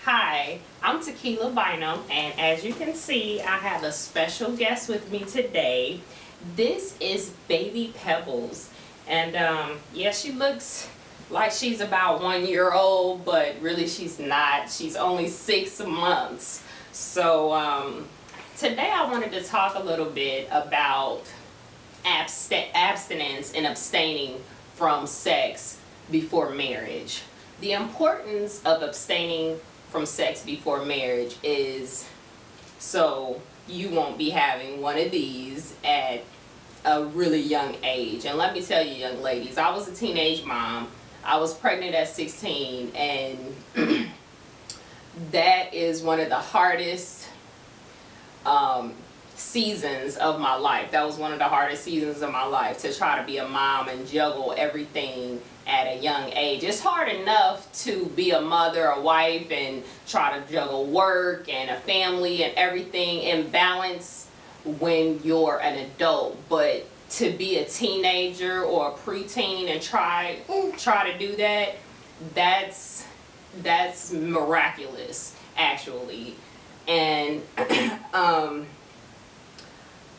Hi, I'm Takiela Bynum, and as you can see, I have a special guest with me today. This is baby Pebbles, and yeah, she looks like she's about 1 year old, but really she's not. She's only 6 months. So today I wanted to talk a little bit about abstinence and abstaining from sex before marriage. The importance of abstaining from sex before marriage is so you won't be having one of these at a really young age. And let me tell you, young ladies, I was a teenage mom. I was pregnant at 16, and that is one of the hardest seasons of my life. That was one of the hardest seasons of my life, to try to be a mom and juggle everything at a young age. It's hard enough to be a mother, a wife, and try to juggle work and a family and everything in balance when you're an adult, but to be a teenager or a preteen and try to do that, that's miraculous, actually. And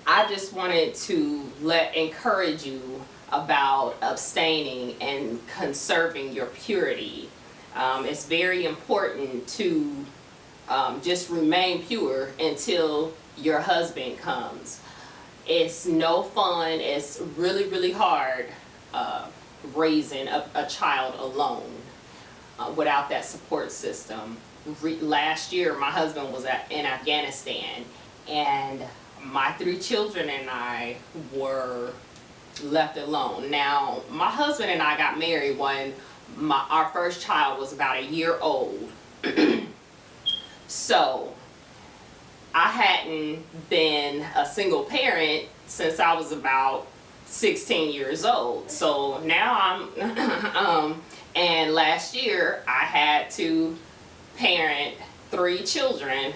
I just wanted to encourage you about abstaining and conserving your purity. It's very important to just remain pure until your husband comes. It's no fun. It's really, really hard raising a child alone without that support system. Last year, my husband was in Afghanistan, and my 3 children and I were left alone. Now, my husband and I got married when our first child was about 1 year old. So I hadn't been a single parent since I was about 16 years old. So now I'm and last year I had to parent 3 children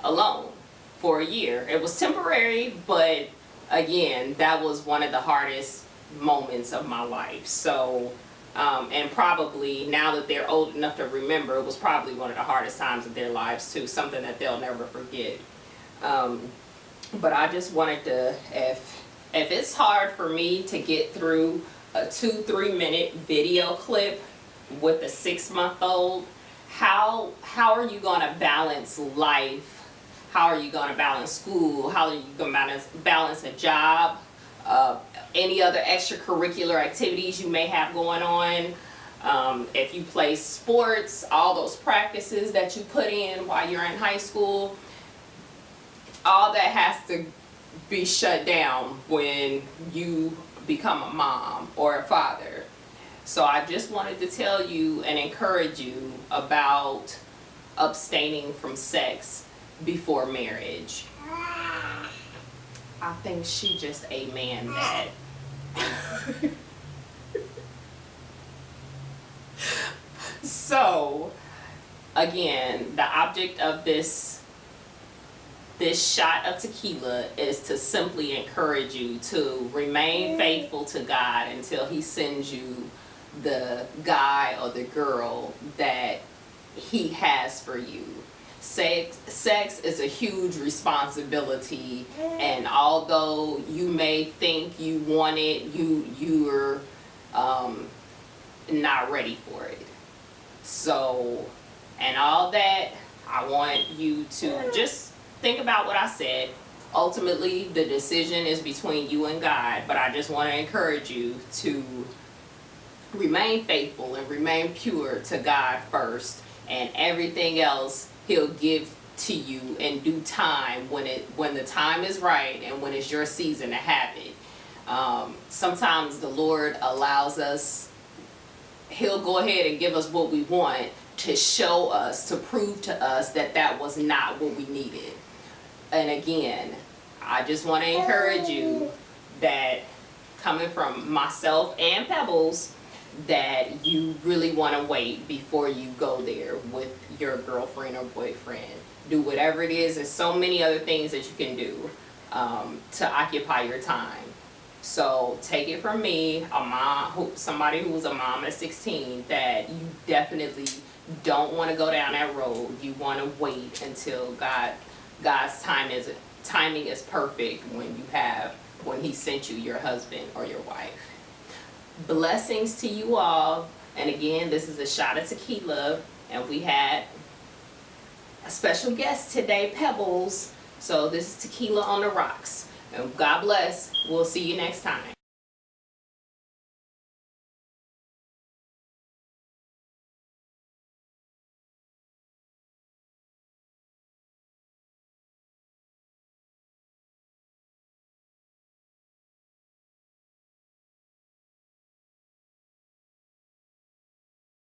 alone for 1 year. It was temporary, but again, that was one of the hardest moments of my life. So and probably now that they're old enough to remember, it was probably one of the hardest times of their lives too, something that they'll never forget. But I just wanted to, if it's hard for me to get through a 2-3 minute video clip with a 6-month-old, how are you going to balance life? How are you going to balance school? How are you going to balance a job? Any other extracurricular activities you may have going on? If you play sports, all those practices that you put in while you're in high school, all that has to be shut down when you become a mom or a father. So I just wanted to tell you and encourage you about abstaining from sex before marriage. I think she just amen that. So again, the object of this shot of tequila is to simply encourage you to remain faithful to God until He sends you the guy or the girl that He has for you. Sex is a huge responsibility, and although you may think you want it, you're not ready for it. So, and all that, I want you to just think about what I said. Ultimately, the decision is between you and God, but I just want to encourage you to remain faithful and remain pure to God first, and everything else He'll give to you in due time, when the time is right and when it's your season to have it. Sometimes the Lord allows us, He'll go ahead and give us what we want to show us, to prove to us that was not what we needed. And again, I just want to encourage you that, coming from myself and Pebbles, that you really want to wait before you go there with your girlfriend or boyfriend. Do whatever it is. There's so many other things that you can do to occupy your time. So take it from me, somebody who was a mom at 16, that you definitely don't want to go down that road. You want to wait until God's timing is perfect when he sent you your husband or your wife. Blessings to you all. And again, this is a shot of tequila, and we had a special guest today, Pebbles. So this is Tequila on the Rocks. And God bless. We'll see you next time.